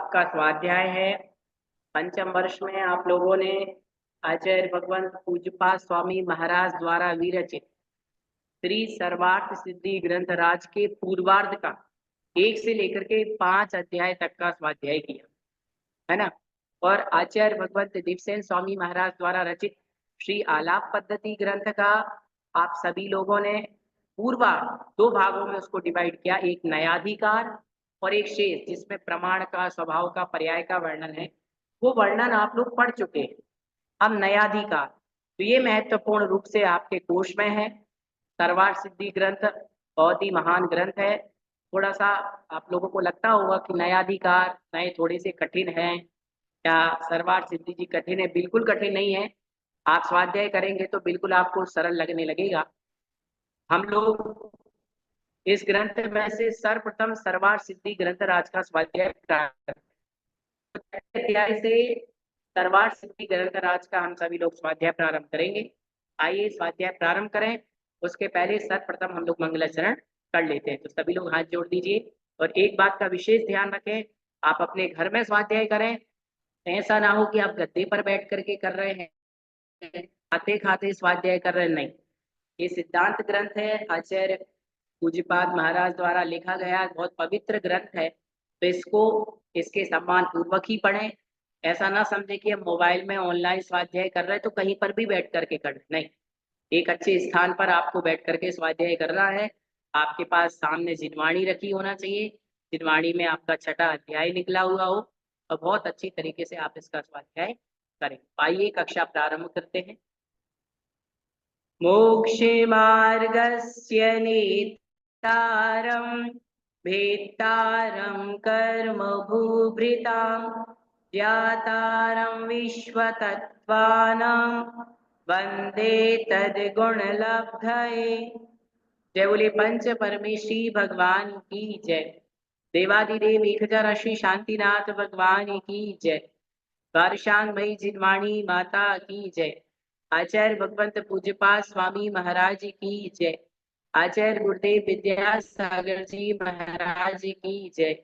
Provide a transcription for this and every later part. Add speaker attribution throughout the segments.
Speaker 1: आपका स्वाध्याय है। पंचम वर्ष में आप लोगों ने आचार्य भगवंत पूज्यपाद स्वामी महाराज द्वारा विरचित श्री सर्वार्थ सिद्धि ग्रंथ राज के पूर्वार्ध का 1 से लेकर के 5 अध्याय तक का स्वाध्याय किया है ना। और आचार्य भगवंत दीपसेन स्वामी महाराज द्वारा रचित श्री आलाप पद्धति ग्रंथ का आप सभी लोगों ने पूर्वार्ध 2 भागों में उसको डिवाइड किया, एक नयाधिकार और एक शेष जिसमें प्रमाण का, स्वभाव का, पर्याय का वर्णन है। वो वर्णन आप लोग पढ़ चुके हैं। अब नयाधिकार तो ये महत्वपूर्ण रूप से आपके कोश में है। सर्वार्थ सिद्धि ग्रंथ बहुत ही महान ग्रंथ है। थोड़ा सा आप लोगों को लगता होगा कि नयाधिकार नए थोड़े से कठिन है या सर्वार्थ सिद्धि जी कठिन है। बिल्कुल कठिन नहीं है। आप स्वाध्याय करेंगे तो बिल्कुल आपको सरल लगने लगेगा। हम लोग इस ग्रंथ में से सर्वप्रथम सर्वार्थ सिद्धि ग्रंथ राज का स्वाध्याय अध्याय से सर्वार्थ सिद्धि ग्रंथ राज का हम सभी लोग स्वाध्याय प्रारंभ करेंगे। आइए स्वाध्याय प्रारंभ करें। उसके पहले सर्वप्रथम हम लोग मंगलाचरण कर लेते हैं। तो सभी लोग हाथ जोड़ दीजिए और एक बात का विशेष ध्यान रखें, आप अपने घर में स्वाध्याय करें। ऐसा ना हो कि आप गद्दे पर बैठ करके कर रहे हैं, खाते खाते स्वाध्याय कर रहे हैं, नहीं। ये सिद्धांत ग्रंथ है, आचार्य पूज्यपाद महाराज द्वारा लिखा गया बहुत पवित्र ग्रंथ है। तो इसको इसके सम्मान पूर्वक ही पढ़ें। ऐसा ना समझे कि हम मोबाइल में ऑनलाइन स्वाध्याय कर रहे हैं तो कहीं पर भी बैठ करके कर, नहीं। एक अच्छे स्थान पर आपको बैठ करके स्वाध्याय करना है। आपके पास सामने जिनवाणी रखी होना चाहिए, जिनवाणी में आपका छठा अध्याय निकला हुआ हो और बहुत अच्छी तरीके से आप इसका स्वाध्याय करें। आइए कक्षा प्रारंभ करते हैं। मोक्षे मार्गस्य नेतारं भेत्तारं कर्म भूभृतां ज्ञातारं विश्वतत्त्वानां वन्दे तद्गुणलब्धये। जय बोले पंच परमेश्वरी भगवान की जय। देवादिदेव एकहजार श्री शांतिनाथ भगवान की जय। बारशांग मई जिनवाणी माता की जय। आचार्य भगवंत पूज्यपाद स्वामी महाराज की जय। आचार्य गुरुदेव विद्यासागर जी महाराज की जय।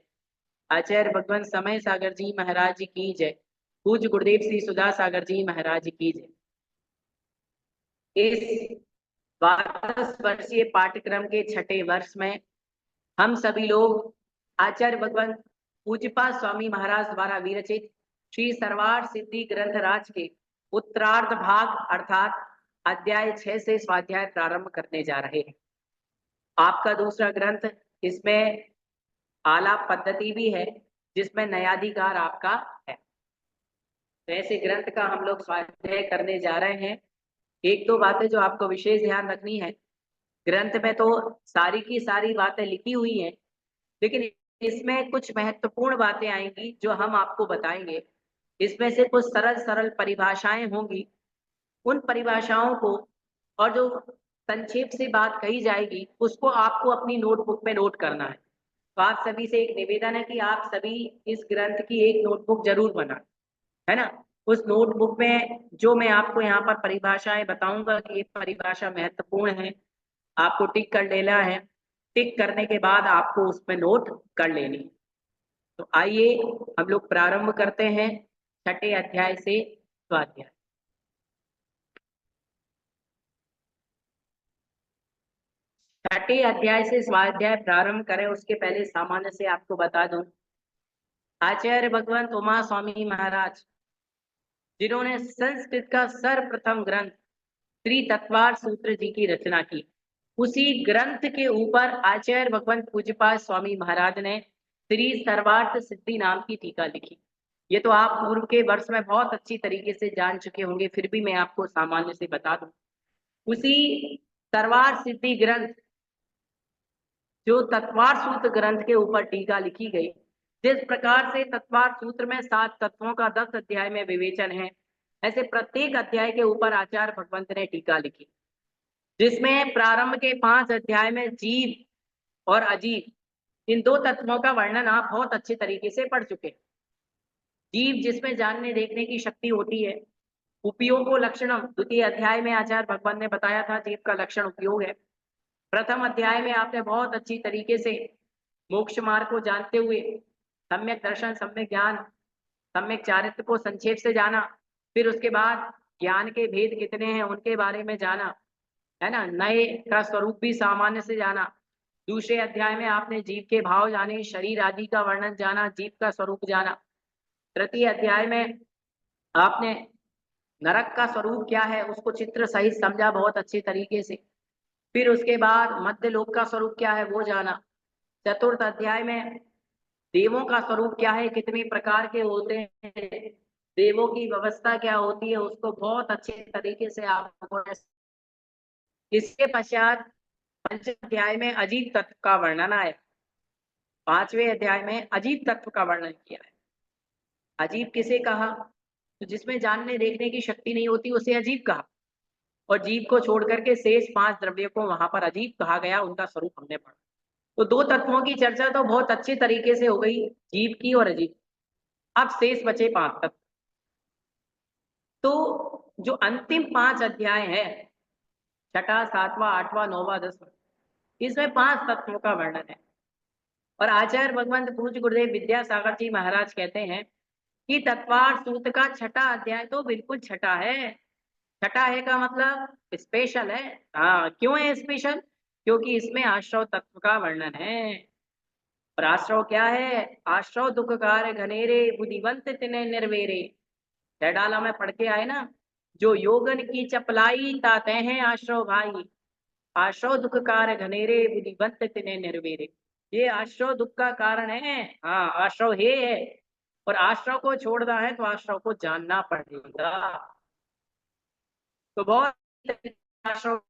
Speaker 1: आचार्य भगवंत समय सागर जी महाराज की जय। पूज्य गुरुदेव श्री सुधा सागर जी महाराज की जय। इस 12 वर्षीय पाठ्यक्रम के छठे वर्ष में हम सभी लोग आचार्य भगवंत पूज्यपाद स्वामी महाराज द्वारा विरचित श्री सर्वार्थ सिद्धि ग्रंथ राज के उत्तरार्ध भाग अर्थात अध्याय 6 से स्वाध्याय प्रारंभ करने जा रहे हैं। आपका दूसरा ग्रंथ, इसमें आलाप पद्धति भी है जिसमें नयाधिकार आपका है। तो ऐसे ग्रंथ का हम लोग स्वाध्याय करने जा रहे हैं। एक दो बातें जो आपको विशेष ध्यान रखनी है, ग्रंथ में तो सारी की सारी बातें लिखी हुई हैं, लेकिन इसमें कुछ महत्वपूर्ण बातें आएंगी जो हम आपको बताएंगे। इसमें से कुछ सरल सरल परिभाषाएं होंगी। उन परिभाषाओं को और जो संक्षेप से बात कही जाएगी उसको आपको अपनी नोटबुक में नोट करना है। तो आप सभी से एक निवेदन है कि आप सभी इस ग्रंथ की एक नोटबुक जरूर बनाएं, है ना। उस नोटबुक में जो मैं आपको यहाँ पर परिभाषाएं बताऊंगा कि ये परिभाषा महत्वपूर्ण है, आपको टिक कर लेना है। टिक करने के बाद आपको उसमें नोट कर लेनी है। तो आइए हम लोग प्रारंभ करते हैं छठे अध्याय से स्वाध्याय। छठे अध्याय से स्वाध्याय प्रारंभ करें उसके पहले सामान्य से आपको बता दूं, आचार्य भगवंत उमा स्वामी महाराज जिन्होंने संस्कृत का सर्वप्रथम ग्रंथ श्री तत्वार्थ सूत्र जी की रचना की, उसी ग्रंथ के ऊपर आचार्य भगवंत पूज्यपाद स्वामी महाराज ने श्री सर्वार्थ सिद्धि नाम की टीका लिखी। ये तो आप पूर्व के वर्ष में बहुत अच्छी तरीके से जान चुके होंगे, फिर भी मैं आपको सामान्य से बता दूं। उसी सर्वार्थ सिद्धि ग्रंथ जो तत्वार सूत्र ग्रंथ के ऊपर टीका लिखी गई। जिस प्रकार से तत्वार सूत्र में 7 तत्वों का 10 अध्याय में विवेचन है, ऐसे प्रत्येक अध्याय के ऊपर आचार्य भगवंत ने टीका लिखी, जिसमें प्रारंभ के 5 अध्याय में जीव और अजीव इन 2 तत्वों का वर्णन आप बहुत अच्छे तरीके से पढ़ चुके हैं। जीव जिसमें जानने देखने की शक्ति होती है, उपयोग लक्षणम द्वितीय अध्याय में आचार्य भगवान ने बताया था जीव का लक्षण उपयोग है। प्रथम अध्याय में आपने बहुत अच्छी तरीके से मोक्ष मार्ग को जानते हुए सम्यक दर्शन, सम्यक ज्ञान, सम्यक चारित्र को संक्षेप से जाना। फिर उसके बाद ज्ञान के भेद कितने हैं उनके बारे में जाना, है ना। नए का स्वरूप भी सामान्य से जाना। दूसरे अध्याय में आपने जीव के भाव जाने, शरीर आदि का वर्णन जाना, जीव का स्वरूप जाना। तृतीय अध्याय में आपने नरक का स्वरूप क्या है उसको चित्र सहित समझा बहुत अच्छे तरीके से। फिर उसके बाद मध्य लोक का स्वरूप क्या है वो जाना। चतुर्थ अध्याय में देवों का स्वरूप क्या है, कितने प्रकार के होते हैं, देवों की व्यवस्था क्या होती है, उसको बहुत अच्छे तरीके से आपको। इसके पश्चात पंचम अध्याय में अजीत तत्व का वर्णन आया। पांचवें अध्याय में अजीत तत्व का वर्णन किया है। अजीब किसे कहा, तो जिसमें जानने देखने की शक्ति नहीं होती उसे अजीब कहा, और जीव को छोड़ करके शेष 5 द्रव्यों को वहां पर अजीब कहा गया, उनका स्वरूप हमने पढ़ा। तो 2 तत्वों की चर्चा तो बहुत अच्छे तरीके से हो गई, जीव की और अजीब। अब शेष बचे 5 तत्व। तो जो अंतिम 5 अध्याय है, छठा, सातवां, आठवां, नौवां, 10वां, इसमें 5 तत्वों का वर्णन है। और आचार्य भगवंत पूज्य गुरुदेव विद्यासागर जी महाराज कहते हैं कि तत्वार सूत्र का छठा अध्याय तो बिल्कुल छठा है। छठा है का मतलब स्पेशल है। हाँ, क्यों है स्पेशल? क्योंकि इसमें आश्रव तत्व का वर्णन है। और आश्रव क्या है? आश्रव दुख कार्य घनेरे बुद्धिवंत तिने निर्वेरे। डाला में पढ़ के आए ना, जो योगन की चपलाई ताते हैं आश्रव भाई। आश्रव दुख कार्य घनेरे बुद्धिवंत तिने निर्वेरे। ये आश्रव दुख का कारण है। हाँ, आश्रव है। और आश्रव को छोड़ना है तो आश्रव को जानना पड़ेगा। तो बहुत आश्रव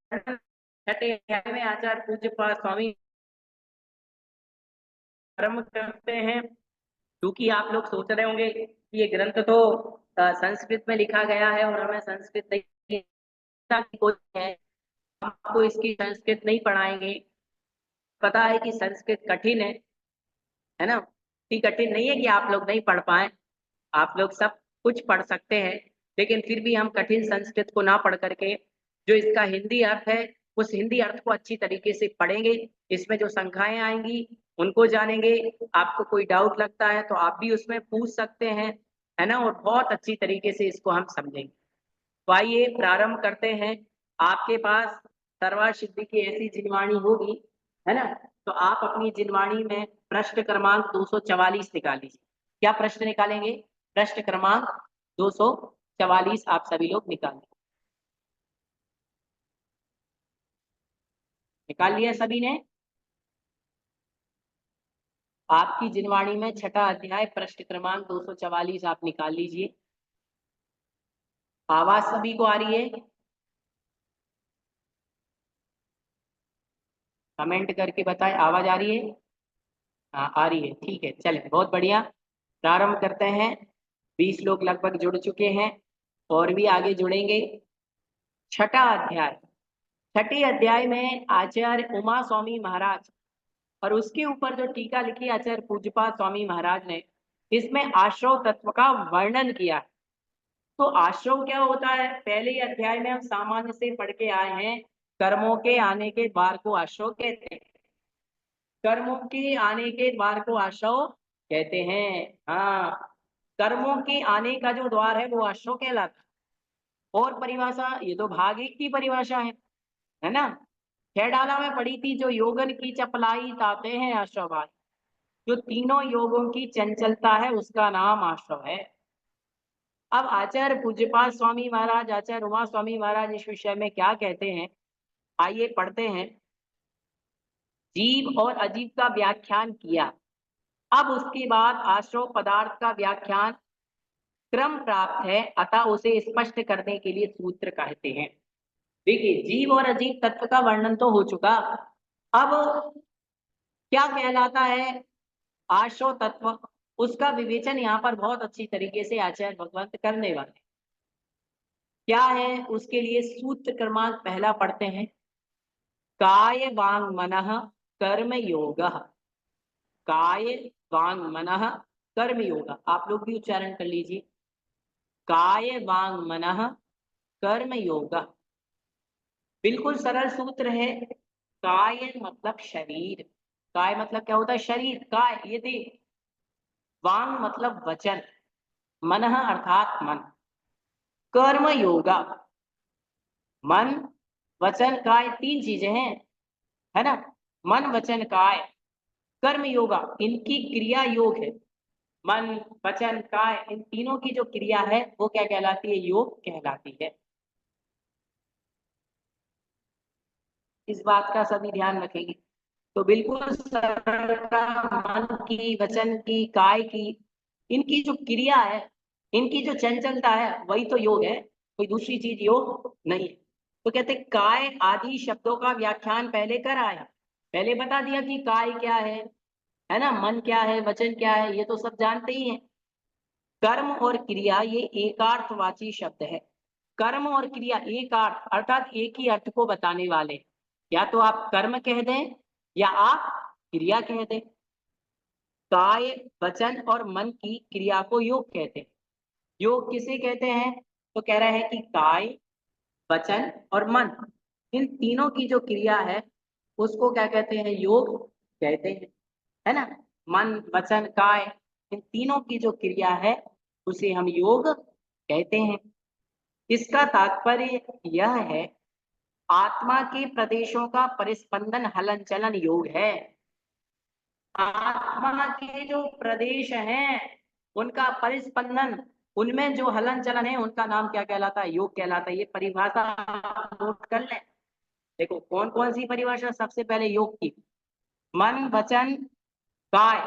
Speaker 1: छठे अध्याय में आचार्य पूज्यपाद स्वामी प्रारंभ करते हैं। क्योंकि आप लोग सोच रहे होंगे कि ये ग्रंथ तो संस्कृत में लिखा गया है और हमें संस्कृत नहीं कोई है, आपको इसकी संस्कृत नहीं पढ़ाएंगे। पता है कि संस्कृत कठिन है ना। इतनी कठिन नहीं है कि आप लोग नहीं पढ़ पाए, आप लोग सब कुछ पढ़ सकते हैं। लेकिन फिर भी हम कठिन संस्कृत को ना पढ़ करके जो इसका हिंदी अर्थ है उस हिंदी अर्थ को अच्छी तरीके से पढ़ेंगे। इसमें जो संख्याएं आएंगी उनको जानेंगे। आपको कोई डाउट लगता है तो आप भी उसमें पूछ सकते हैं, है ना। और बहुत अच्छी तरीके से इसको हम समझेंगे। तो आइए प्रारंभ करते हैं। आपके पास सर्वार सिद्धि की ऐसी जिनवाणी होगी, है ना। तो आप अपनी जिनवाणी में प्रश्न क्रमांक 244 निकाल लीजिए। क्या प्रश्न निकालेंगे? प्रश्न क्रमांक 244 आप सभी लोग निकालें। निकाल लिया सभी ने? आपकी जिनवाणी में छठा अध्याय प्रश्न क्रमांक 244 आप निकाल लीजिए। आवाज सभी को आ रही है? कमेंट करके बताएं आवाज आ रही है। हाँ, आ रही है, ठीक है, चले, बहुत बढ़िया। प्रारंभ करते हैं। 20 लोग लगभग जुड़ चुके हैं और भी आगे जुड़ेंगे। छठा अध्याय। छठे अध्याय में आचार्य उमा स्वामी महाराज और उसके ऊपर जो टीका लिखी आचार्य पूज्यपाद स्वामी महाराज ने, इसमें आश्रव तत्व का वर्णन किया है। तो आश्रव क्या होता है? पहले ही अध्याय में हम सामान्य से पढ़ के आए हैं, कर्मों के आने के द्वार को आश्रव कहते हैं। कर्मों के आने के द्वार को आश्रव कहते हैं। हाँ, कर्मों के आने का जो द्वार है वो आश्रव कहलाता है। और परिभाषा, ये तो भाग 1 की परिभाषा है ना। खेडाला में पढ़ी थी, जो योगन की चपलाई ताते हैं आश्रव भाई। जो तीनों योगों की चंचलता है उसका नाम आश्रव है। अब आचार्य पूज्यपाद स्वामी महाराज, आचार्य उमा स्वामी महाराज इस विषय में क्या कहते हैं, आइए पढ़ते हैं। जीव और अजीव का व्याख्यान किया। अब उसके बाद आश्रव पदार्थ का व्याख्यान क्रम प्राप्त है, अतः उसे स्पष्ट करने के लिए सूत्र कहते हैं। देखिए, जीव और अजीव तत्व का वर्णन तो हो चुका। अब क्या कहलाता है आशो तत्व, उसका विवेचन यहाँ पर बहुत अच्छी तरीके से आचार्य भगवंत करने वाले। क्या है उसके लिए सूत्र क्रमांक पहला पढ़ते हैं, काय वांग मनः कर्म योगः। काय वांग मनः कर्म योगः, आप लोग भी उच्चारण कर लीजिए, काय वांग मनः कर्म योगः। बिल्कुल सरल सूत्र है। काय मतलब शरीर, काय मतलब क्या होता है, शरीर, काय ये देह, वांग मतलब वचन, मनः अर्थात मन, कर्म योगा, मन वचन काय तीन चीजें हैं, है ना, मन वचन काय, कर्म योगा, इनकी क्रिया योग है। मन वचन काय इन तीनों की जो क्रिया है वो क्या कहलाती है, योग कहलाती है। इस बात का सभी ध्यान रखेंगे। तो बिल्कुल सरलता, मन की वचन की काय की, इनकी जो क्रिया है, इनकी जो चंचलता है वही तो योग है, कोई दूसरी चीज योग नहीं है। तो कहते काय आदि शब्दों का व्याख्यान पहले कर आया, पहले बता दिया कि काय क्या है ना, मन क्या है, वचन क्या है, ये तो सब जानते ही हैं। कर्म और क्रिया ये एकार्थवाची शब्द है। कर्म और क्रिया एक अर्थ अर्थात एक ही अर्थ को बताने वाले, या तो आप कर्म कह दें या आप क्रिया कह दें। काय वचन और मन की क्रिया को योग कहते हैं। योग किसे कहते हैं, तो कह रहे हैं कि काय वचन और मन, इन तीनों की जो क्रिया है उसको क्या कहते हैं, योग कहते हैं, है ना। मन वचन काय इन तीनों की जो क्रिया है उसे हम योग कहते हैं। इसका तात्पर्य यह है, आत्मा के प्रदेशों का परिस्पंदन हलन चलन योग है। आत्मा के जो प्रदेश हैं उनका परिस्पंदन, उनमें जो हलन चलन है उनका नाम क्या कहलाता है, योग कहलाता है। ये परिभाषा नोट कर लें। देखो कौन कौन सी परिभाषा, सबसे पहले योग की, मन वचन काय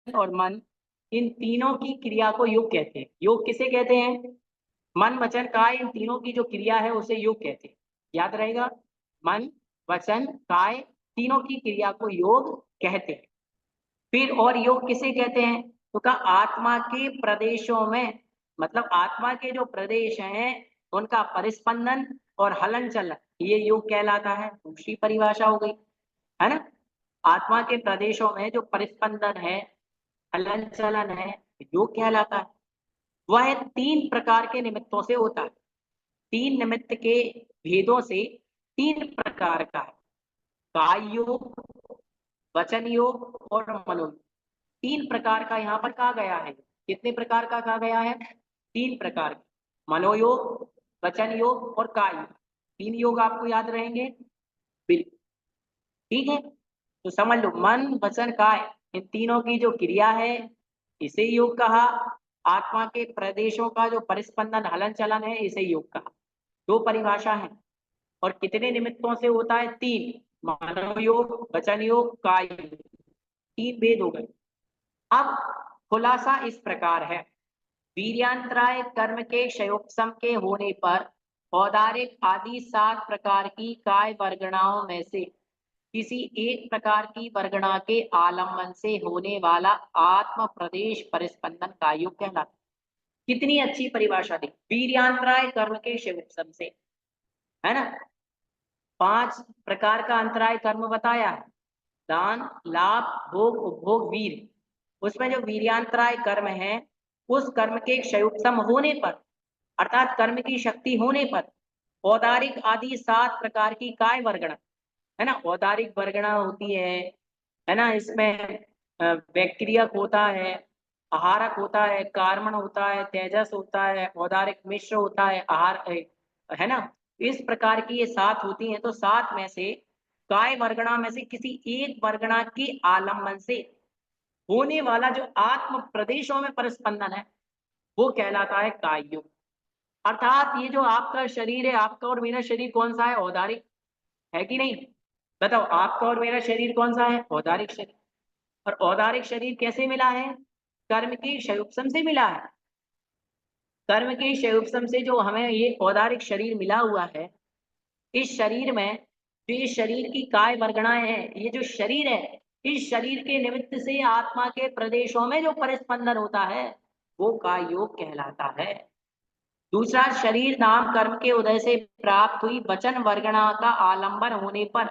Speaker 1: और मन, इन तीनों की क्रिया को योग कहते हैं। योग किसे कहते हैं, मन वचन काय इन तीनों की जो क्रिया है उसे योग कहते हैं। याद रहेगा, मन वचन काय तीनों की क्रिया को योग कहते हैं। फिर और योग किसे कहते हैं, तो कहा आत्मा के प्रदेशों में, मतलब आत्मा के जो प्रदेश हैं उनका परिस्पंदन और हलन चलन, ये योग कहलाता है। दूसरी परिभाषा हो गई, है ना। आत्मा के प्रदेशों में जो परिस्पंदन है, हलन चलन है, योग कहलाता है। वह तीन प्रकार के निमित्तों से होता है। तीन निमित्त के भेदों से तीन प्रकार का है, काय योग, वचन योग और मनोयोग। तीन प्रकार का यहाँ पर कहा गया है। कितने प्रकार का कहा गया है, तीन प्रकार का, मनोयोग, वचन योग और काय योग। तीन योग आपको याद रहेंगे, बिल्कुल ठीक है। तो समझ लो, मन वचन काय इन तीनों की जो क्रिया है इसे योग कहा। आत्मा के प्रदेशों का जो परिस्पंदन हलन चलन है इसे योग कहा। दो परिभाषा है। और कितने निमित्तों से होता है, तीन, मनोयोग वचन योग काय योग, तीन भेद हो गए। अब खुलासा इस प्रकार है, वीर्यांतराय कर्म के क्षयोपम के होने पर औदारिक आदि 7 प्रकार की काय वर्गणाओं में से किसी एक प्रकार की वर्गणा के आलम्बन से होने वाला आत्म प्रदेश परिस्पंदन का योग कहलाता है। कितनी अच्छी परिभाषा दी, वीर्यांतराय कर्म के क्षयोपम से, है ना। 5 प्रकार का अंतराय कर्म बताया है, दान लाभ भोग उपभोग वीर। उसमें जो वीर्यांतराय कर्म है, उस कर्म के क्षयोपम होने पर, अर्थात कर्म की शक्ति होने पर औदारिक आदि 7 प्रकार की काय वर्गणा, है ना। औदारिक वर्गणा होती है ना। इसमें बैक्टीरियक होता है, आहारक होता है, कार्बन होता है, तेजस होता है, औदारिक मिश्र होता है, आहार है ना। इस प्रकार की ये 7 होती हैं। तो 7 में से काय वर्गणा में से किसी एक वर्गणा के आलम्बन से होने वाला जो आत्म प्रदेशों में परिस्पंदन है वो कहलाता है काय योग। अर्थात ये जो आपका शरीर है, आपका और मेरा शरीर कौन सा है, औदारिक है कि नहीं, बताओ, आपका और मेरा शरीर कौन सा है, औदारिक शरीर। और औदारिक शरीर कैसे मिला है, कर्म के क्षयोपम से मिला है। कर्म के क्षयोपम से जो हमें ये औदारिक शरीर मिला हुआ है, इस शरीर में जो ये शरीर की काय वर्गणाएं हैं, ये जो शरीर है, इस शरीर के निमित्त से आत्मा के प्रदेशों में जो परिस्पंदन होता है वो काय योग कहलाता है। दूसरा, शरीर नाम कर्म के उदय से प्राप्त हुई वचन वर्गणा का आलंबन होने पर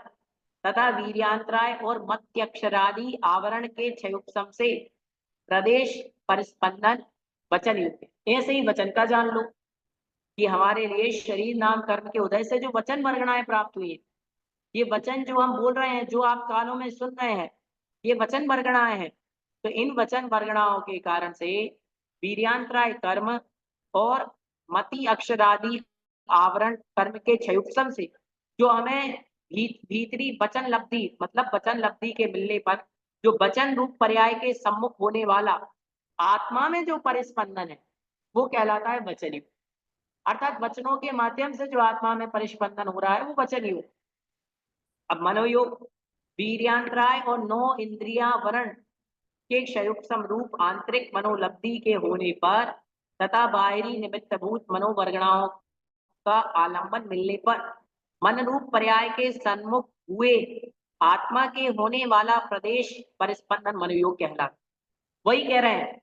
Speaker 1: तथा वीर्यांतराय और मत्यक्षरादि आवरण के क्षयोपम से प्रदेश परिस्पंदन वचन युक्त। ऐसे ही वचन का जान लो कि हमारे लिए शरीर नाम कर्म के उदय से जो वचन वर्गणाएं प्राप्त हुई है, ये वचन जो हम बोल रहे हैं, जो आप कानों में सुन रहे हैं, ये वचन वर्गणाएं हैं। तो इन वचन वर्गणाओं के कारण से वीर्यांतराय कर्म और मति अक्षरादि आवरण कर्म के क्षयोपम से जो हमें भीतरी वचन लब्धि, मतलब वचन लब्धि के मिलने पर जो वचन रूप पर्याय के सम्मुख होने वाला आत्मा में जो परिस्पंदन है वो कहलाता है वचन युग। अर्थात वचनों के माध्यम से जो आत्मा में परिस्पंदन हो रहा है वो वचन युग। अब मनोयोग, वीर्यांतराय और 9 इंद्रिया वरण के क्षयोपम रूप आंतरिक मनोलब्धि के होने पर तथा बाहरी निमित्तभूत मनोवर्गणाओं का आलंबन मिलने पर मन रूप पर्याय के सन्मुख हुए आत्मा के होने वाला प्रदेश परिस्पंदन मनोयोग कहलाता। वही कह रहे हैं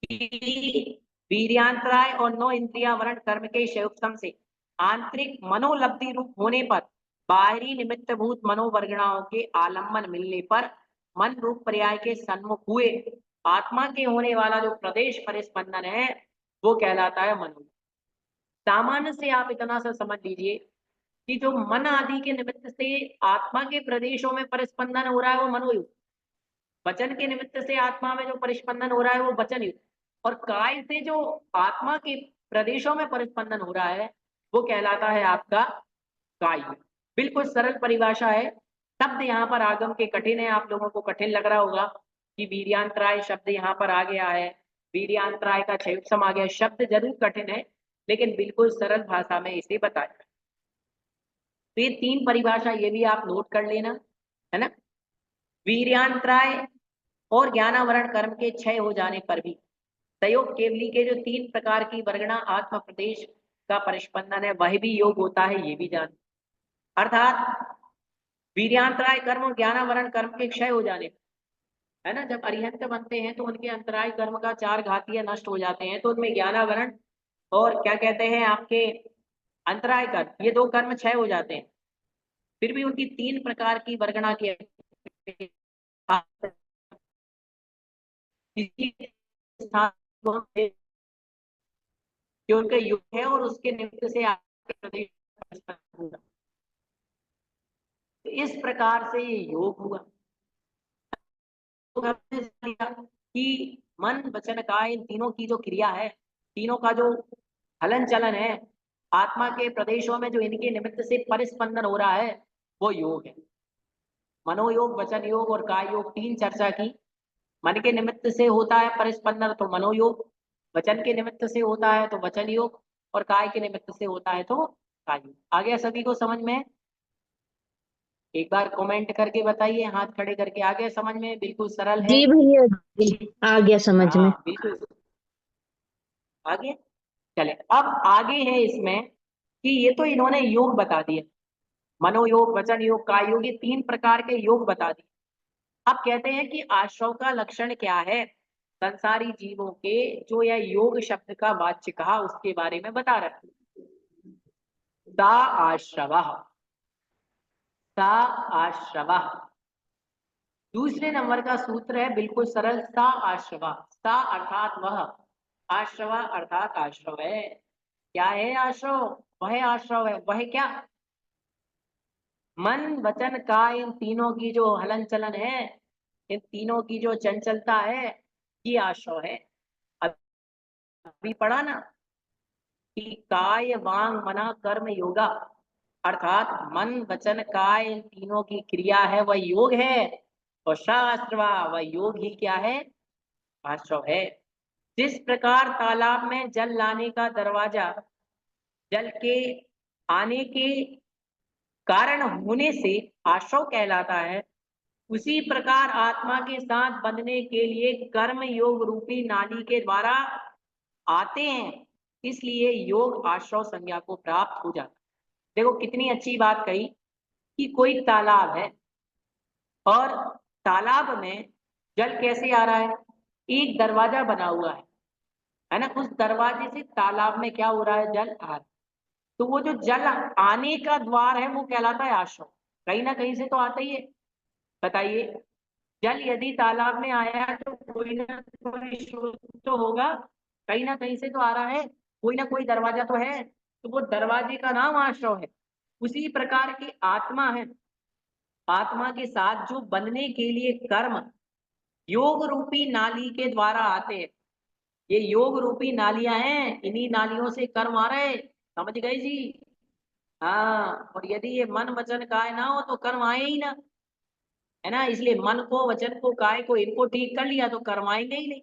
Speaker 1: कि वीर्यांतराय और 9 इंद्रिया वरण कर्म के क्षयोपम से आंतरिक मनोलब्धि रूप होने पर बाहरी निमित्तभूत मनोवर्गणाओं के आलंबन मिलने पर मन रूप पर्याय के सन्मुख हुए आत्मा के होने वाला जो प्रदेश परिस्पंदन है वो कहलाता है मनोयोग। सामान्य से आप इतना सा समझ लीजिए कि जो मन आदि के निमित्त से आत्मा के प्रदेशों में परिस्पंदन हो रहा है वो मनोयुग, वचन के निमित्त से आत्मा में जो परिस्पंदन हो रहा है वो वचन युग, और काय से जो आत्मा के प्रदेशों में परिस्पंदन हो रहा है वो कहलाता है आपका काय युग। बिल्कुल सरल परिभाषा है। शब्द यहाँ पर आगम के कठिन है, आप लोगों को कठिन लग रहा होगा कि वीर्यांतराय शब्द यहाँ पर आ गया है, वीर्यांतराय का क्षयोपम आ गया। शब्द जरूर कठिन है लेकिन बिल्कुल सरल भाषा में इसे बताया। तो ये 3 परिभाषा ये भी आप नोट कर लेना, है ना। वीर्यांतराय और ज्ञानावरण कर्म के क्षय हो जाने पर भी संयोग केवली के जो 3 प्रकार की वर्गणा आत्म प्रदेश का परिस्पंदन है वह भी योग होता है, ये भी जान। अर्थात वीर्यांतराय कर्म और ज्ञानावरण कर्म के क्षय हो जाने, है ना, जब अरिहंत बनते हैं तो उनके अंतराय कर्म का 4 घातीय नष्ट हो जाते हैं, तो उनमें ज्ञानावरण और क्या कहते हैं आपके अंतराय कर्म, ये 2 कर्म क्षय हो जाते हैं। फिर भी उनकी 3 प्रकार की वर्गणा की जो उनका युग है और उसके निमित्त से आपके प्रदेश होगा। तो इस प्रकार से ये योग हुआ। तो कि मन वचन काय इन तीनों की जो क्रिया है, तीनों का जो हलन चलन है आत्मा के प्रदेशों में जो इनके निमित्त से परिस्पंदन हो रहा है वो योग है। मनोयोग, वचन योग और काय योग 3 चर्चा की। मन के निमित्त से होता है परिस्पंदन तो मनोयोग, वचन के निमित्त से होता है तो वचन योग, और काय के निमित्त से होता है तो काय योग। आ गया सभी को समझ में? एक बार कमेंट करके बताइए, हाथ खड़े करके। आ गया समझ में? बिल्कुल सरल है।
Speaker 2: जी भैया जी, आ गया समझ में।
Speaker 1: हाँ बिल्कुल आगे चले। अब आगे है इसमें कि ये तो इन्होंने योग बता दिए, मनोयोग, वचन योग, काय योग, ये 3 प्रकार के योग बता दिए। अब कहते हैं कि आश्रव का लक्षण क्या है संसारी जीवों के, जो यह योग शब्द का वाच्य कहा उसके बारे में बता रहे। सा आश्रव, सा आश्रव। दूसरे नंबर का सूत्र है बिल्कुल सरल, सा आश्रव। सा अर्थात वह, आश्रव अर्थात आश्रव है। क्या है आश्रव? वह आश्रव है। वह क्या? मन वचन काय इन तीनों की जो हलन चलन है, इन तीनों की जो चंचलता है, ये आश्रव है। अभी पढ़ा ना कि काय वांग मना कर्म योगा, अर्थात मन वचन काय इन तीनों की क्रिया है वह योग है, और शास्त्रवा वह योग ही क्या है? आश्रव है। जिस प्रकार तालाब में जल लाने का दरवाजा जल के आने के कारण होने से आश्रव कहलाता है, उसी प्रकार आत्मा के साथ बंधने के लिए कर्म योग रूपी नाली के द्वारा आते हैं, इसलिए योग आश्रव संज्ञा को प्राप्त हो जाता है। देखो कितनी अच्छी बात कही कि कोई तालाब है और तालाब में जल कैसे आ रहा है, एक दरवाजा बना हुआ है ना, उस दरवाजे से तालाब में क्या हो रहा है, जल आ रहा है। तो वो जो जल आने का द्वार है वो कहलाता है आश्रम, कहीं ना कहीं से तो आता ही है। बताइए, जल यदि तालाब में आया तो कोई ना कोई स्रोत तो होगा, कहीं ना कहीं से तो आ रहा है, कोई ना कोई दरवाजा तो है, तो वो दरवाजे का नाम आश्रम है। उसी प्रकार की आत्मा है, आत्मा के साथ जो बनने के लिए कर्म योग रूपी नाली के द्वारा आते हैं। ये योग रूपी नालियां हैं, इन्हीं नालियों से कर्म आ रहे, समझ गए जी। हाँ, और यदि ये मन वचन काय ना हो तो कर्म आए ही ना, है ना। इसलिए मन को वचन को काय को इनको ठीक कर लिया तो कर्म आएंगे ही नहीं।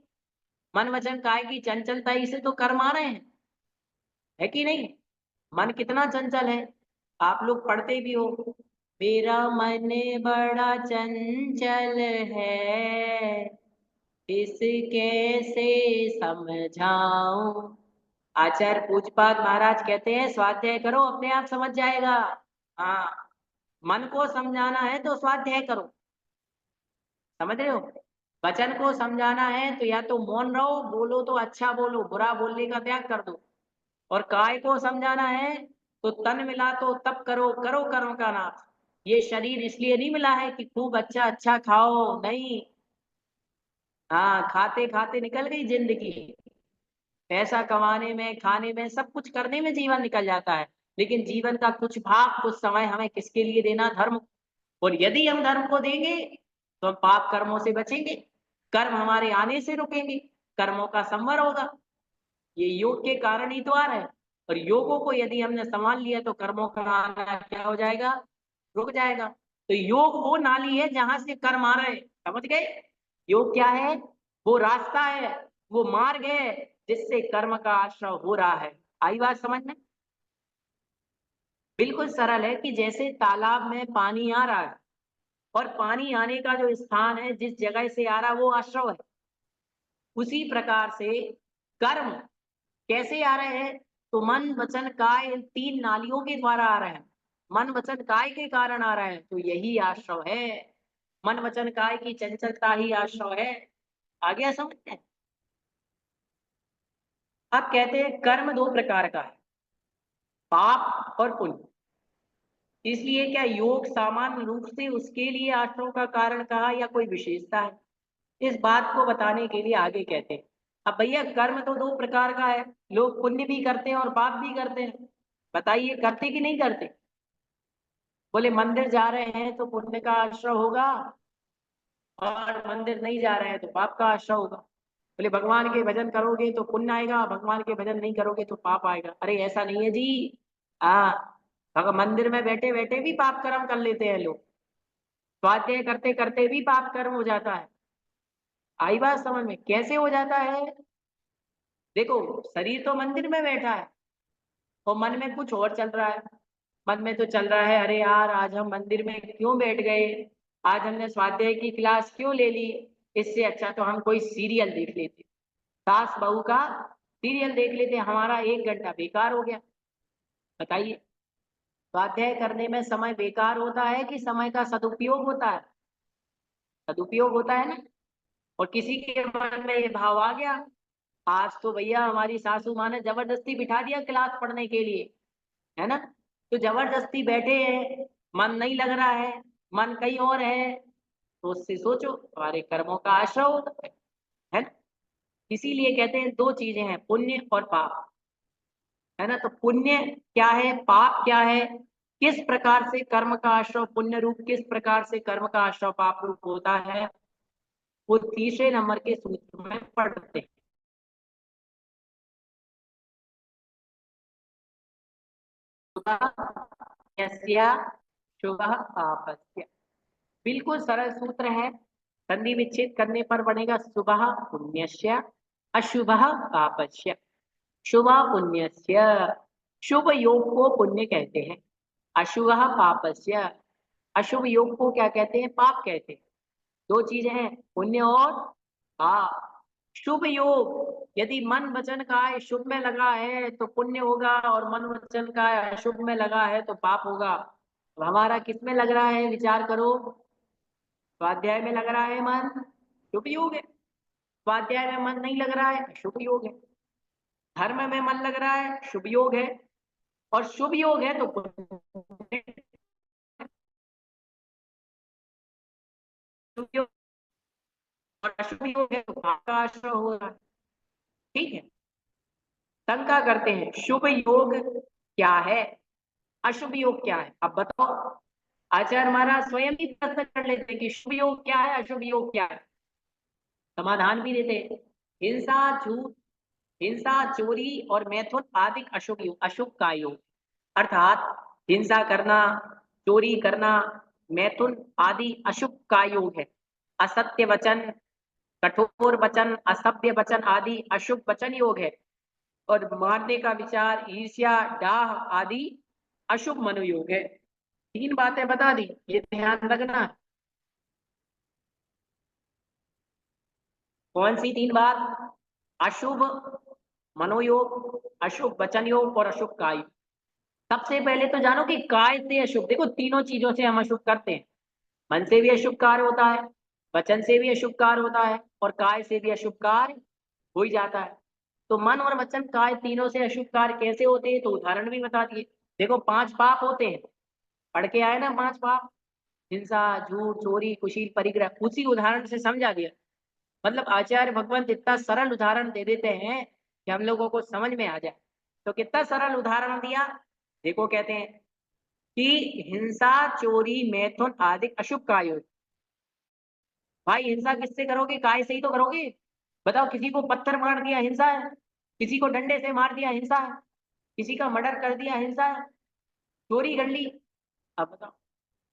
Speaker 1: मन वचन काय की चंचलता ही से तो कर्म आ रहे हैं, है कि नहीं। मन कितना चंचल है, आप लोग पढ़ते भी हो, मेरा मन बड़ा चंचल है, इस कैसे समझाऊं। आचार्य पूजपाद महाराज कहते हैं स्वाध्याय करो, अपने आप समझ जाएगा। हाँ, मन को समझाना है तो स्वाध्याय करो, समझ रहे हो। वचन को समझाना है तो या तो मौन रहो, बोलो तो अच्छा बोलो, बुरा बोलने का त्याग कर दो। और काय को समझाना है तो तन मिला तो तब करो, करो कर्म का नाश। ये शरीर इसलिए नहीं मिला है कि खूब अच्छा अच्छा खाओ, नहीं। हाँ, खाते खाते निकल गई जिंदगी, पैसा कमाने में, खाने में, सब कुछ करने में जीवन निकल जाता है। लेकिन जीवन का कुछ भाग, कुछ समय हमें किसके लिए देना, धर्म। और यदि हम धर्म को देंगे तो हम पाप कर्मों से बचेंगे, कर्म हमारे आने से रुकेंगे, कर्मों का संवर होगा। ये योग के कारण ही तो आ रहा है। और योगों को यदि हमने संभाल लिया तो कर्मों का आना क्या हो जाएगा, रुक जाएगा। तो योग वो नाली है जहां से कर्म आ रहे, समझ गए। योग क्या है, वो रास्ता है, वो मार्ग है जिससे कर्म का आश्रय हो रहा है। आई बात समझ में। बिल्कुल सरल है कि जैसे तालाब में पानी आ रहा है और पानी आने का जो स्थान है, जिस जगह से आ रहा है वो आश्रय है, उसी प्रकार से कर्म कैसे आ रहे हैं, तो मन वचन काय इन तीन नालियों के द्वारा आ रहे हैं। मन वचन काय के कारण आ रहे हैं तो यही आश्रय है। मन वचन काय की चंचलता ही आश्रय है। आ गया समझ में। अब कहते हैं कर्म दो प्रकार का है, पाप और पुण्य। इसलिए क्या योग सामान्य रूप से उसके लिए आश्रयों का कारण कहा या कोई विशेषता है, इस बात को बताने के लिए आगे कहते हैं। अब भैया कर्म तो दो प्रकार का है, लोग पुण्य भी करते हैं और पाप भी करते हैं। बताइए करते कि नहीं करते। बोले मंदिर जा रहे हैं तो पुण्य का आश्रय होगा, और मंदिर नहीं जा रहे हैं तो पाप का आश्रय होगा। बोले भगवान के भजन करोगे तो पुण्य आएगा, भगवान के भजन नहीं करोगे तो पाप आएगा। अरे ऐसा नहीं है जी। हाँ, अगर मंदिर में बैठे बैठे भी पाप कर्म कर लेते हैं लोग, स्वाध्याय करते करते भी पाप कर्म हो जाता है। आई बात समझ में, कैसे हो जाता है। देखो, शरीर तो मंदिर में बैठा है और मन में कुछ और चल रहा है। मन में तो चल रहा है, अरे यार आज हम मंदिर में क्यों बैठ गए, आज हमने स्वाध्याय की क्लास क्यों ले ली, इससे अच्छा तो हम कोई सीरियल देख लेते, सास बहू का सीरियल देख लेते, हमारा 1 घंटा बेकार हो गया। बताइए, स्वाध्याय करने में समय बेकार होता है कि समय का सदुपयोग होता है। सदुपयोग होता है ना। और किसी के मन में ये भाव आ गया, आज तो भैया हमारी सासू माँ ने जबरदस्ती बिठा दिया क्लास पढ़ने के लिए, है ना। तो जबरदस्ती बैठे हैं, मन नहीं लग रहा है, मन कहीं और है, तो उससे सोचो हमारे कर्मों का आश्रय होता है ना। इसीलिए कहते हैं दो चीजें हैं, पुण्य और पाप, है ना। तो पुण्य क्या है, पाप क्या है, किस प्रकार से कर्म का आश्रय पुण्य रूप, किस प्रकार से कर्म का आश्रय पाप रूप होता है, वो तीसरे नंबर के सूत्र में पढ़ते हैं। यस्या शुभः पापस्य, बिल्कुल सरल सूत्र है। संधि विच्छेद करने पर बनेगा शुभः पुण्यस्य, अशुभः पापस्य। शुभ पुण्यस्य, शुभ योग को पुण्य कहते हैं, अशुभ पापस्य, अशुभ योग को क्या कहते हैं, पाप कहते हैं। दो चीजें हैं, पुण्य और पाप। शुभ योग यदि मन वचन का शुभ में लगा है तो पुण्य होगा, और मन वचन का अशुभ में लगा है तो पाप होगा। तो हमारा किस में लग रहा है, विचार करो। स्वाध्याय में लग रहा है मन, शुभ योग है। स्वाध्याय में मन नहीं लग रहा है, शुभ योग है। धर्म में मन लग रहा है, शुभ योग है। और शुभ योग है तो शुभ योग, और अशुभ योग है तो पाप का आश्रय हो रहा है। ठीक है, शंका करते हैं शुभ योग क्या है, अशुभ योग क्या है, अब बताओ। आचार्य महाराज स्वयं ही प्रश्न कर लेते हैं कि शुभ योग क्या है, अशुभ योग क्या है। समाधान भी देते हैं, हिंसा, झूठ, हिंसा, चोरी और मैथुन आदि अशुभ योग, अशुभ का योग। अर्थात हिंसा करना, चोरी करना, मैथुन आदि अशुभ का योग है। असत्य वचन, कठोर वचन, असभ्य वचन आदि अशुभ वचन योग है। और मारने का विचार, ईर्ष्या, डाह आदि अशुभ मनोयोग है। तीन बातें बता दी, ये ध्यान रखना। कौन सी तीन बात? अशुभ मनोयोग, अशुभ वचन योग और अशुभ काय। सबसे पहले तो जानो कि काय से अशुभ, देखो तीनों चीजों से हम अशुभ करते हैं। मन से भी अशुभ कार्य होता है, वचन से भी अशुभ कार्य होता है, और काय से भी अशुभ कार्य हो ही जाता है। तो मन और वचन काय तीनों से अशुभ कार्य कैसे होते हैं, तो उदाहरण भी बता दिए। देखो 5 पाप होते हैं, पढ़ के आए ना 5 पाप, हिंसा, झूठ, चोरी, कुशील, परिग्रह, उसी उदाहरण से समझा दिया। मतलब आचार्य भगवंत इतना सरल उदाहरण दे देते हैं कि हम लोगों को समझ में आ जाए। तो कितना सरल उदाहरण दिया, देखो कहते हैं कि हिंसा, चोरी, मैथुन आदि अशुभ कार्य। भाई हिंसा किससे करोगे, काय से ही तो करोगे। बताओ, किसी को पत्थर मार दिया, हिंसा है। किसी को डंडे से मार दिया, हिंसा है। किसी का मर्डर कर दिया, हिंसा है। चोरी कर ली, अब बताओ,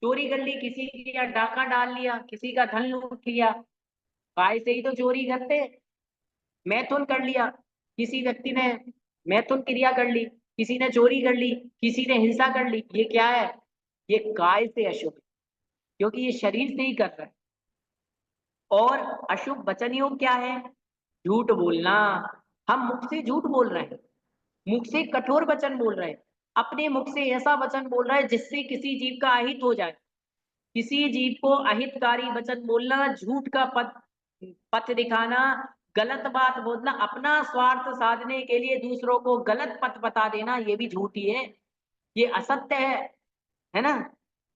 Speaker 1: चोरी कर ली, किसी का डाका डाल लिया, किसी का धन लूट लिया, काय से ही तो चोरी करते। मैथुन कर लिया, किसी व्यक्ति ने मैथुन क्रिया कर ली, किसी ने चोरी कर ली, किसी ने हिंसा कर ली, ये क्या है, ये काय से अशुभ है, क्योंकि ये शरीर से ही कर रहा है। और अशुभ वचन योग क्या है, झूठ बोलना। हम मुख से झूठ बोल रहे हैं, मुख से कठोर वचन बोल रहे हैं, अपने मुख से ऐसा वचन बोल रहे हैं जिससे किसी जीव का अहित हो जाए। किसी जीव को अहितकारी वचन बोलना, झूठ का पथ दिखाना, गलत बात बोलना, अपना स्वार्थ साधने के लिए दूसरों को गलत पथ बता देना, ये भी झूठ ही है, ये असत्य है ना।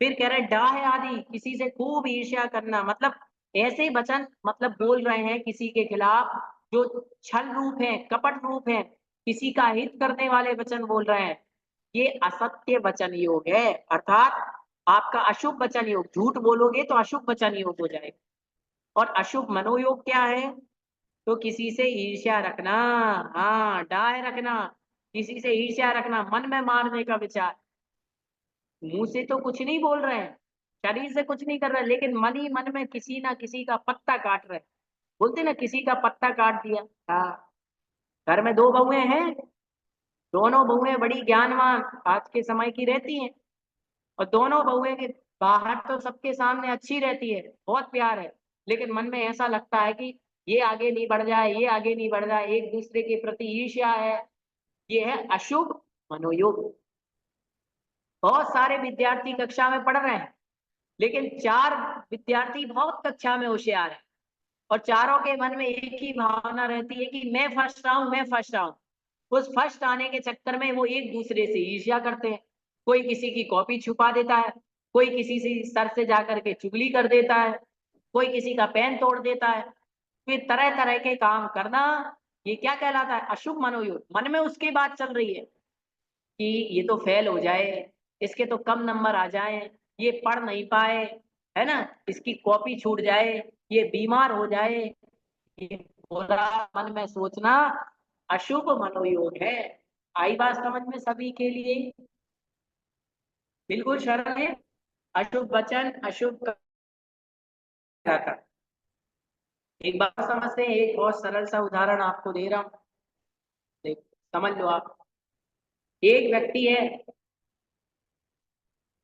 Speaker 1: फिर कह रहे डाह आदि, किसी से खूब ईर्ष्या करना, मतलब ऐसे वचन मतलब बोल रहे हैं किसी के खिलाफ जो छल रूप है, कपट रूप है, किसी का हित करने वाले वचन बोल रहे हैं, ये असत्य वचन योग है। अर्थात आपका अशुभ वचन योग, झूठ बोलोगे तो अशुभ वचन योग हो जाएगा। और अशुभ मनोयोग क्या है, तो किसी से ईर्ष्या रखना, हाँ डाह रखना, किसी से ईर्ष्या रखना, मन में मारने का विचार। मुंह से तो कुछ नहीं बोल रहे हैं, शरीर से कुछ नहीं कर रहे, लेकिन मन ही मन में किसी ना किसी का पत्ता काट रहे। बोलते ना, किसी का पत्ता काट दिया। हाँ, घर में 2 बहुएं हैं, दोनों बहुएं बड़ी ज्ञानवान आज के समय की रहती हैं, और दोनों बहुएं के बाहर तो सबके सामने अच्छी रहती है, बहुत प्यार है, लेकिन मन में ऐसा लगता है कि ये आगे नहीं बढ़ जाए, ये आगे नहीं बढ़ जाए, एक दूसरे के प्रति ईर्ष्या है। ये है अशुभ मनोयोग। बहुत सारे विद्यार्थी कक्षा में पढ़ रहे हैं, लेकिन 4 विद्यार्थी बहुत कक्षा में होशियार है, और चारों के मन में एक ही भावना रहती है कि मैं फर्स्ट आऊं, मैं फर्स्ट आऊं। उस फर्स्ट आने के चक्कर में वो एक दूसरे से ईर्ष्या करते हैं। कोई किसी की कॉपी छुपा देता है, कोई किसी से सर से जाकर के चुगली कर देता है, कोई किसी का पेन तोड़ देता है। फिर तरह तरह के काम करना, ये क्या कहलाता है, अशुभ मनोयोग। मन में उसकी बात चल रही है कि ये तो फेल हो जाए, इसके तो कम नंबर आ जाए, ये पढ़ नहीं पाए, है ना, इसकी कॉपी छूट जाए, ये बीमार हो जाए। ये बुरा मन में सोचना अशुभ मनोयोग है। आई बात समझ में सभी के लिए? बिल्कुल सरल है। अशुभ वचन, अशुभ था। एक बात समझते हैं, एक बहुत सरल सा उदाहरण आपको दे रहा हूं, समझ लो आप। एक व्यक्ति है,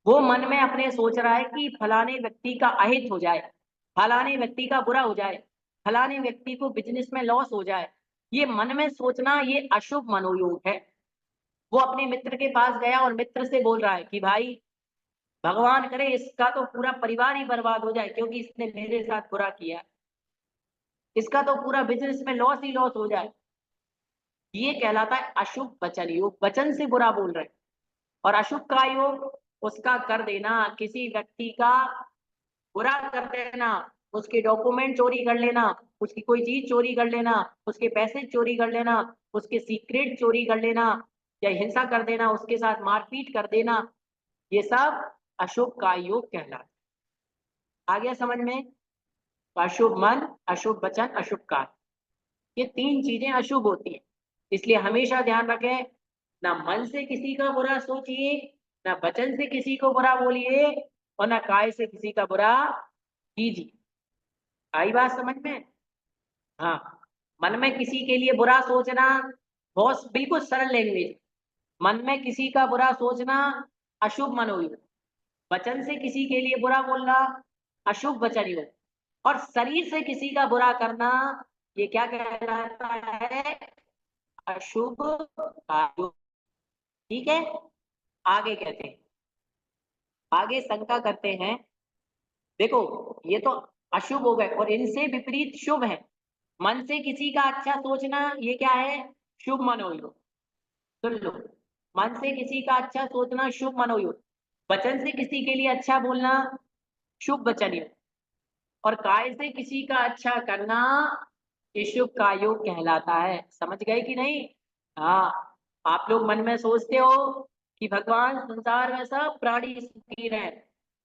Speaker 1: वो मन में अपने सोच रहा है कि फलाने व्यक्ति का अहित हो जाए, फलाने व्यक्ति का बुरा हो जाए, फलाने व्यक्ति को बिजनेस में लॉस हो जाए। ये मन में सोचना, ये अशुभ मनोयोग है। वो अपने मित्र के पास गया और मित्र से बोल रहा है कि भाई भगवान करे इसका तो पूरा परिवार ही बर्बाद हो जाए क्योंकि इसने मेरे साथ बुरा किया, इसका तो पूरा बिजनेस में लॉस ही लॉस हो जाए। ये कहलाता है अशुभ वचन योग, वचन से बुरा बोल रहे हैं। और अशुभ का योग उसका कर देना, किसी व्यक्ति का बुरा कर देना, उसके डॉक्यूमेंट चोरी कर लेना, उसकी कोई चीज चोरी कर लेना, उसके पैसे चोरी कर लेना, उसके सीक्रेट चोरी कर लेना, या हिंसा कर देना, उसके साथ मारपीट कर देना, ये सब अशुभ का योग कहलाता है। आ गया समझ में? अशुभ मन, अशुभ वचन, अशुभ कार्य, ये तीन चीजें अशुभ होती हैं। इसलिए हमेशा ध्यान रखें, ना मन से किसी का बुरा सोचिए, ना वचन से किसी को बुरा बोलिए, और ना काय से किसी का बुरा कीजिए। आई बात समझ में? हाँ, मन में किसी के लिए बुरा सोचना बहुत बिल्कुल सरल लैंग्वेज। मन में किसी का बुरा सोचना अशुभ मनोयोग, वचन से किसी के लिए बुरा बोलना अशुभ वचन योग, और शरीर से किसी का बुरा करना ये क्या कहलाता है? अशुभ योग। ठीक है, आगे कहते हैं, आगे शंका करते हैं। देखो, ये तो अशुभ हो गए और इनसे विपरीत शुभ है। मन से किसी का अच्छा सोचना ये क्या है? शुभ मनोयोग। सुन लो, मन से किसी का अच्छा सोचना शुभ मनोयोग, वचन से किसी के लिए अच्छा बोलना शुभ वचन योग, और काय से किसी का अच्छा करना ये शुभ का योग कहलाता है। समझ गए कि नहीं? हाँ, आप लोग मन में सोचते हो कि भगवान संसार में सब प्राणी सुखी रहे,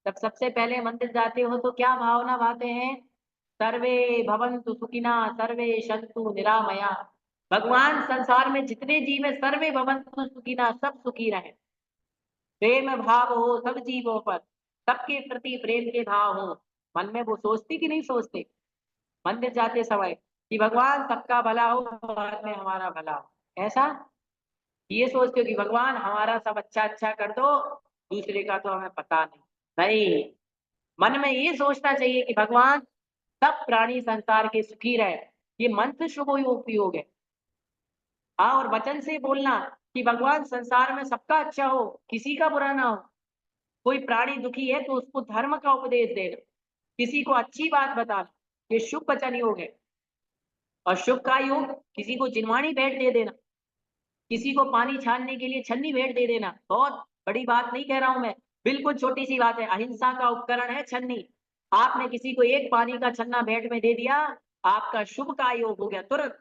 Speaker 1: तब सबसे पहले मंदिर जाते हो तो क्या भावना भाते हैं? सर्वे भवन्तु सुखिना, सर्वे सन्तु निरामया। भगवान संसार में जितने जीव है सर्वे भवन्तु सुखिना, सब सुखी रहे, प्रेम भाव हो सब जीवों पर, सबके प्रति प्रेम के भाव हो। मन में वो सोचती कि नहीं सोचते मंदिर जाते समय कि भगवान सबका भला हो, बाद में हमारा भला हो? ऐसा ये सोचते हो कि भगवान हमारा सब अच्छा अच्छा कर दो, दूसरे का तो हमें पता नहीं। नहीं, मन में ये सोचना चाहिए कि भगवान सब प्राणी संसार के सुखी रहे। ये मन से शुभ उपयोग है। हाँ, और वचन से बोलना कि भगवान संसार में सबका अच्छा हो, किसी का बुरा ना हो। कोई प्राणी दुखी है तो उसको धर्म का उपदेश देना, किसी को अच्छी बात बताना, ये शुभ वचन योग है। और शुभ का योग किसी को जिनवाणी भेंट दे देना, किसी को पानी छानने के लिए छन्नी भेंट दे देना। बहुत बड़ी बात नहीं कह रहा हूं मैं, बिल्कुल छोटी सी बात है। अहिंसा का उपकरण है छन्नी, आपने किसी को एक पानी का छन्ना भेंट में दे दिया, आपका शुभ का योग हो गया तुरंत।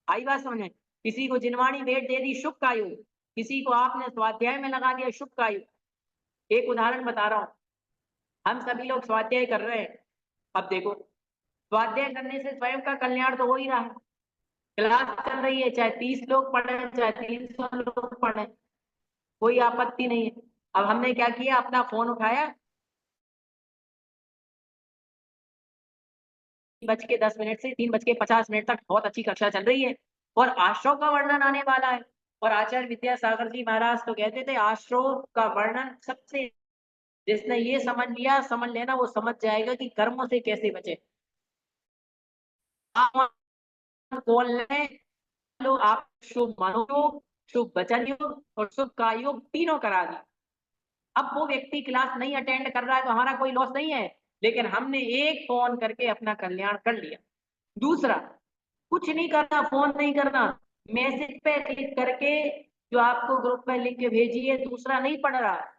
Speaker 1: आई बात समझ? किसी को जिनवाणी भेंट दे दी, शुभ का योग। किसी को आपने स्वाध्याय में लगा दिया, शुभ का योग। एक उदाहरण बता रहा हूं, हम सभी लोग स्वाध्याय कर रहे हैं। अब देखो, स्वाध्याय करने से स्वयं का कल्याण तो हो ही रहा है। क्लास चल रही है, चाहे 30 लोग पढ़े चाहे 300 लोग पढ़े, कोई आपत्ति नहीं है। अब हमने क्या किया, अपना फोन उठाया, 3:10 से 3:50 तक बहुत अच्छी कक्षा चल रही है और आश्रव का वर्णन आने वाला है। और आचार्य विद्यासागर जी महाराज तो कहते थे आश्रव का वर्णन सबसे, जिसने ये समझ लिया, समझ लेना वो समझ जाएगा कि कर्मों से कैसे बचे। आप बोल रहे लो, आप शुभ मनोयोग, शुभ वचन योग और शुभ काय योग तीनों करा दिए। अब वो व्यक्ति क्लास नहीं अटेंड कर रहा है तो हमारा कोई लॉस नहीं है, लेकिन हमने एक फोन करके अपना कल्याण कर लिया। दूसरा, कुछ नहीं करना, फोन नहीं करना, मैसेज पे क्लिक करके जो आपको ग्रुप में लिंक भेजिए, दूसरा नहीं पढ़ रहा है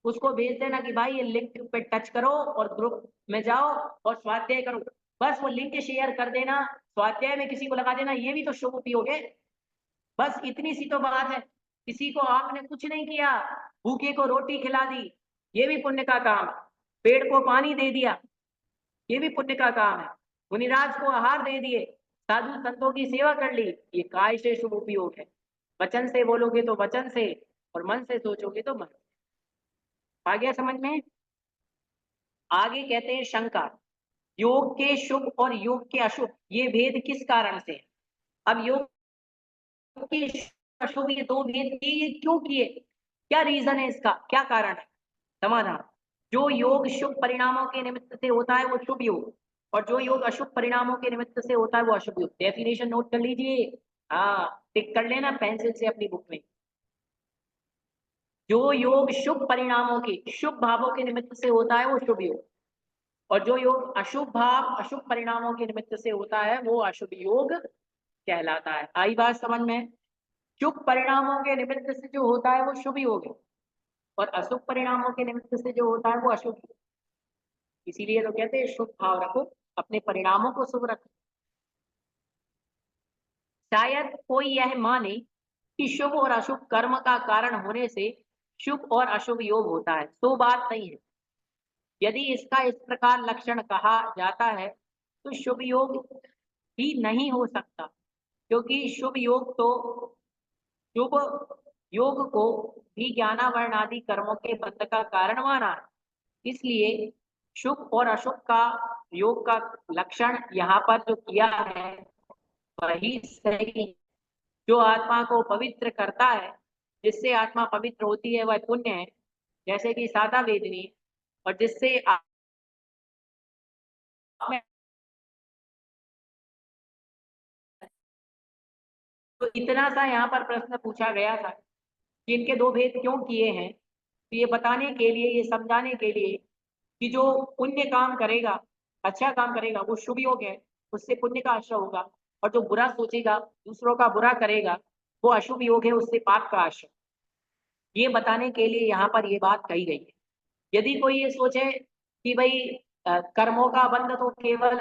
Speaker 1: उसको भेज देना कि भाई ये लिंक पे टच करो और ग्रुप में जाओ और स्वाध्याय करो। बस वो लिंक शेयर कर देना, स्वाध्याय में किसी को लगा देना, ये भी तो शुभ उपयोग है। बस इतनी सी तो बात है। किसी को आपने कुछ नहीं किया, भूखे को रोटी खिला दी, ये भी पुण्य का काम है। पेड़ को पानी दे दिया, ये भी पुण्य का काम है। मुनिराज को आहार दे दिए, साधु संतों की सेवा कर ली, ये काय से शुभ उपयोग है। वचन से बोलोगे तो वचन से, और मन से सोचोगे तो मन से। आ गया समझ में? आगे कहते हैं शंका, योग के शुभ और योग के अशुभ ये भेद किस कारण से? अब योग के अशुभ ये दो भेद किए, ये क्यों किए? क्या रीजन है इसका, क्या कारण है? समाधान, जो योग शुभ परिणामों के निमित्त से होता है वो शुभ योग, और जो योग अशुभ परिणामों के निमित्त से होता है वो अशुभ योग। डेफिनेशन नोट कर लीजिए, हाँ टिक कर लेना पेंसिल से अपनी बुक में। जो योग शुभ परिणामों के, शुभ भावों के निमित्त से होता है वो शुभ योग, और जो योग अशुभ भाव अशुभ परिणामों के निमित्त से होता है वो अशुभ योग कहलाता है। आई बात समझ में? शुभ परिणामों के निमित्त से जो होता है वो शुभ योग है, और अशुभ परिणामों के निमित्त से जो होता है वो अशुभ योग। इसीलिए तो कहते हैं शुभ भाव रखो, अपने परिणामों को शुभ रखो। शायद कोई यह माने कि शुभ और अशुभ कर्म का कारण होने से शुभ और अशुभ योग होता है, तो बात नहीं है। यदि इसका इस प्रकार लक्षण कहा जाता है तो शुभ योग ही नहीं हो सकता, क्योंकि शुभ योग तो शुभ योग को भी ज्ञानावरण आदि कर्मों के बंध का कारण माना है। इसलिए शुभ और अशुभ का योग का लक्षण यहाँ पर जो किया है वही सही। जो आत्मा को पवित्र करता है, जिससे आत्मा पवित्र होती है, वह पुण्य है, जैसे कि सादा वेदनी, और जिससे तो इतना सा यहाँ पर प्रश्न पूछा गया था कि इनके दो भेद क्यों किए हैं, तो ये बताने के लिए, ये समझाने के लिए कि जो पुण्य काम करेगा, अच्छा काम करेगा, वो शुभ योग है, उससे पुण्य का आश्रय होगा, और जो बुरा सोचेगा, दूसरों का बुरा करेगा, वो अशुभ योग है, उससे पाप का आश्रय। ये बताने के लिए यहाँ पर ये बात कही गई है। यदि कोई ये सोचे कि भाई कर्मों का बंध तो केवल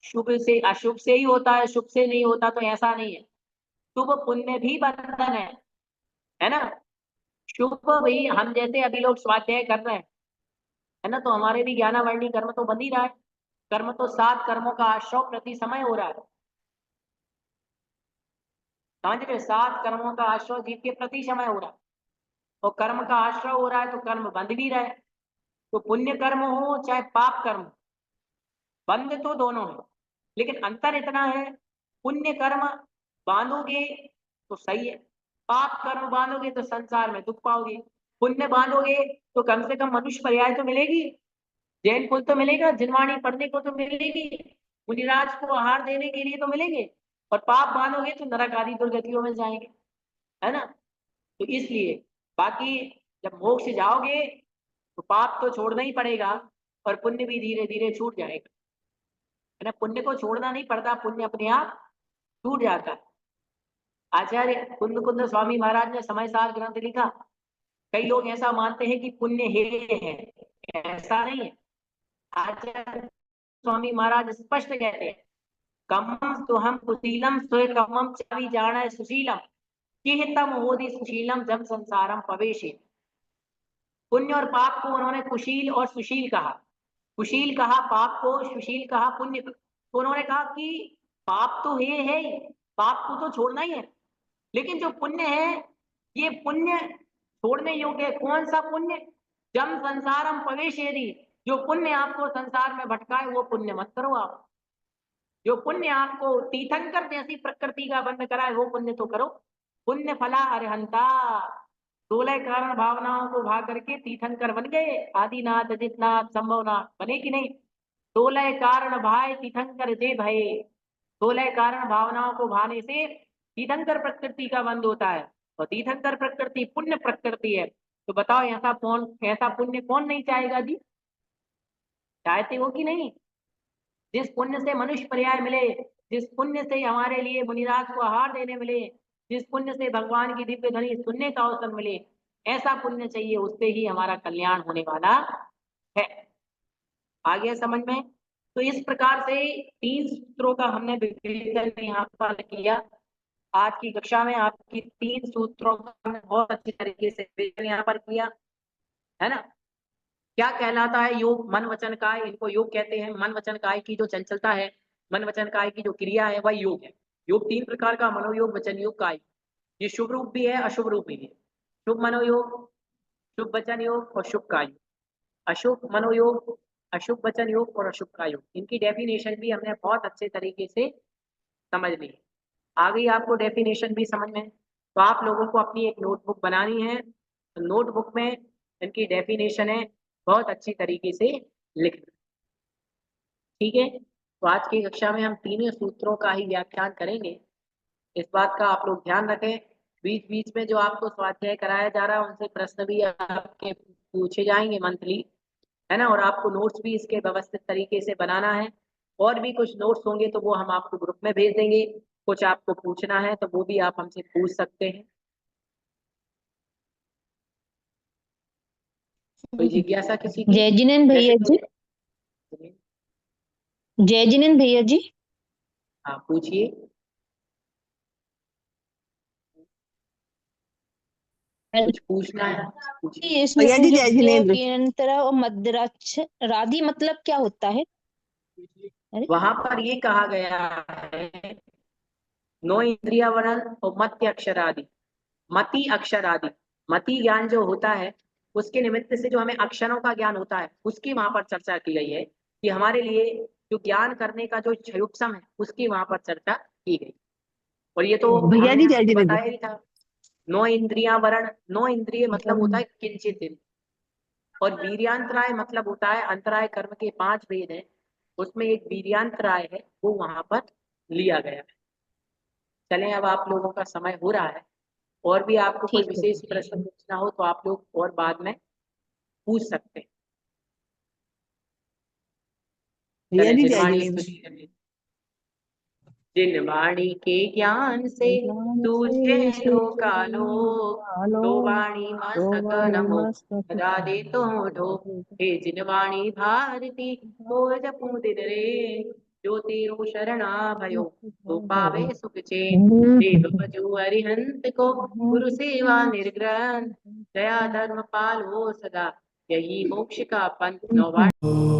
Speaker 1: शुभ से अशुभ से ही होता है, शुभ से नहीं होता, तो ऐसा नहीं है। शुभ पुण्य भी बंधन है ना। शुभ भाई हम जैसे अभी लोग स्वाध्याय कर रहे हैं, है ना, तो हमारे भी ज्ञानावर्णी कर्म तो बन ही रहा है। कर्म तो 7 कर्मों का आश्रय प्रति समय हो रहा है, समझ रहे? 7 कर्मों का आश्रय जीव के प्रति समय हो रहा है, और कर्म का आश्रय हो रहा है तो कर्म बंध भी रहा है। तो पुण्य कर्म हो चाहे पाप कर्म, बंध तो दोनों है, लेकिन अंतर इतना है, पुण्य कर्म बांधोगे तो सही है, पाप कर्म बांधोगे तो संसार में दुख पाओगे। पुण्य बांधोगे तो कम से कम मनुष्य पर्याय तो मिलेगी, जैन कुल तो मिलेगा, जिनवाणी पढ़ने को तो मिलेगी, मुनिराज को आहार देने के लिए तो मिलेंगे, और पाप बांधोगे तो नरक आदि दुर्गतियों में जाएंगे, है ना। तो इसलिए बाकी जब मोक्ष जाओगे तो पाप तो छोड़ना ही पड़ेगा, और पुण्य भी धीरे धीरे छूट जाएगा, है ना। पुण्य को छोड़ना नहीं पड़ता, पुण्य अपने आप छूट जाता है। आचार्य कुंद कुंद स्वामी महाराज ने समय सार ग्रंथ लिखा। कई लोग ऐसा मानते हैं कि पुण्य है, ऐसा नहीं है। आचार्य स्वामी महाराज स्पष्ट कहते हैं, कमम सुहम कुशीलम स्वे कमम चावी जाना सुशीलम किहितम होदि सुशीलम जब संसारम पवेशे। पुण्य और पाप को उन्होंने कुशील और सुशील कहा। कुशील कहा पाप को, सुशील कहा पुण्य को। तो उन्होंने कहा कि पाप तो है, पाप को तो छोड़ना ही है, लेकिन जो पुण्य है ये पुण्य छोड़ने योग्य है। कौन सा पुण्य? जम संसारम प्रवेश, यदि जो पुण्य आपको संसार में भटकाए वो पुण्य मत करो आप। जो पुण्य आपको तीर्थंकर जैसी प्रकृति का बंध कराए वो पुण्य तो करो। पुण्य फला अरहंता, 16 कारण भावनाओं को भा करके तीर्थंकर बन गए। आदिनाथ अजितनाथ संभवनाथ बने कि नहीं? 16 कारण भाए तीर्थंकर जे भये। 16 कारण भावनाओं को भाने से तीर्थंकर प्रकृति का बंध होता है, और तीर्थंकर प्रकृति पुण्य प्रकृति है। तो बताओ ऐसा पुण्य कौन नहीं चाहेगा जी? चाहते हो कि नहीं? जिस पुण्य से मनुष्य पर्याय मिले, जिस पुण्य से हमारे लिए मुनिराज को आहार देने मिले, जिस पुण्य से भगवान की दिव्य ध्वनि सुनने का अवसर मिले, ऐसा पुण्य चाहिए, उससे ही हमारा कल्याण होने वाला है। आ गया समझ में? तो इस प्रकार से 3 सूत्रों का हमने विवेचन यहाँ पर किया। आज की कक्षा में आपकी 3 सूत्रों का हमने बहुत अच्छी तरीके से विवेचन यहाँ पर किया, है ना। क्या कहलाता है योग? मन वचन काय, इनको योग कहते हैं। मन वचन काय की जो चंचलता है, मन वचन काय की जो क्रिया है, वह योग है। योग 3 प्रकार का, मनोयोग, वचन योग, काय। ये शुभ रूप भी है, अशुभ रूप भी है। शुभ मनोयोग, शुभ वचन योग और शुभ काय। अशुभ मनोयोग, अशुभ वचन योग और अशुभ काय योग, इनकी डेफिनेशन भी हमने बहुत अच्छे तरीके से समझ ली। आ गई आपको डेफिनेशन भी समझ में? तो आप लोगों को अपनी एक नोटबुक बनानी है, तो नोटबुक में इनकी डेफिनेशन है, बहुत अच्छी तरीके से लिखना, ठीक है। तो आज की कक्षा में हम तीनों सूत्रों का ही व्याख्यान करेंगे। इस बात का आप लोग ध्यान रखें। बीच बीच में जो आपको स्वाध्याय कराया जा रहा है उनसे प्रश्न भी आपके पूछे जाएंगे मंथली, है ना। और आपको नोट्स भी इसके व्यवस्थित तरीके से बनाना है। और भी कुछ नोट्स होंगे तो वो हम आपको ग्रुप में भेज देंगे। कुछ आपको पूछना है तो वो भी आप हमसे पूछ सकते हैं। कोई जिज्ञासा किसी की?
Speaker 2: जय जिनेन्द्र
Speaker 1: वैसे
Speaker 2: भैया
Speaker 1: तो
Speaker 2: जी। जय जिनेन्द्र भैया जी।
Speaker 1: हाँ पूछिए। कुछ पूछना है पूछिए।
Speaker 2: इसमें
Speaker 3: भैया जी
Speaker 2: जो
Speaker 3: जय जिनेन्द्र।
Speaker 2: केंद्र और मध्यराक्षर राधि मतलब क्या होता है? अरे
Speaker 1: वहां पर ये कहा गया है नो इंद्रिया वर्णन और मत्य अक्षर आदि, मति अक्षर आदि। मति ज्ञान जो होता है उसके निमित्त से जो हमें अक्षरों का ज्ञान होता है उसकी वहां पर चर्चा की गई है कि हमारे लिए जो ज्ञान करने का जो क्षयुक्षम है उसकी वहां पर चर्चा की गई। और ये तो
Speaker 3: भैया
Speaker 1: हमने
Speaker 3: जी जय
Speaker 1: आपको
Speaker 3: जिनेन्द्र।
Speaker 1: बताया ही था। नो इंद्रिया वर्ण, नो इंद्रिय मतलब होता है किंचित इंद्रिय। और वीर्यांतराय मतलब होता है अंतराय कर्म के 5 भेद हैं, उसमें एक वीर्यांतराय है वो वहां पर लिया गया है। चलें अब आप लोगों का समय हो रहा है। और भी आपको कोई
Speaker 2: ठीक है।
Speaker 1: विशेष प्रश्न पूछना हो तो आप लोग और बाद में पूछ सकते हैं।
Speaker 3: भैया
Speaker 1: चलें
Speaker 3: जी जय
Speaker 1: जिनवाणी
Speaker 3: जिनेन्द्र।
Speaker 1: स्तुति करें। जिनवाणी के ज्ञान से तुझे लोकालो, तो वाणी मस्तक नमो राधे तो ढो। हे जिनवाणी भारती तो जपू दिन रे, जो तेरो शरणा भयो तो पावे सुख चैन। देव भजो अरिहंत को गुरु सेवा निर्ग्रहण, दया धर्म पालो सदा, यही मोक्ष का पंथ। नौवाणी।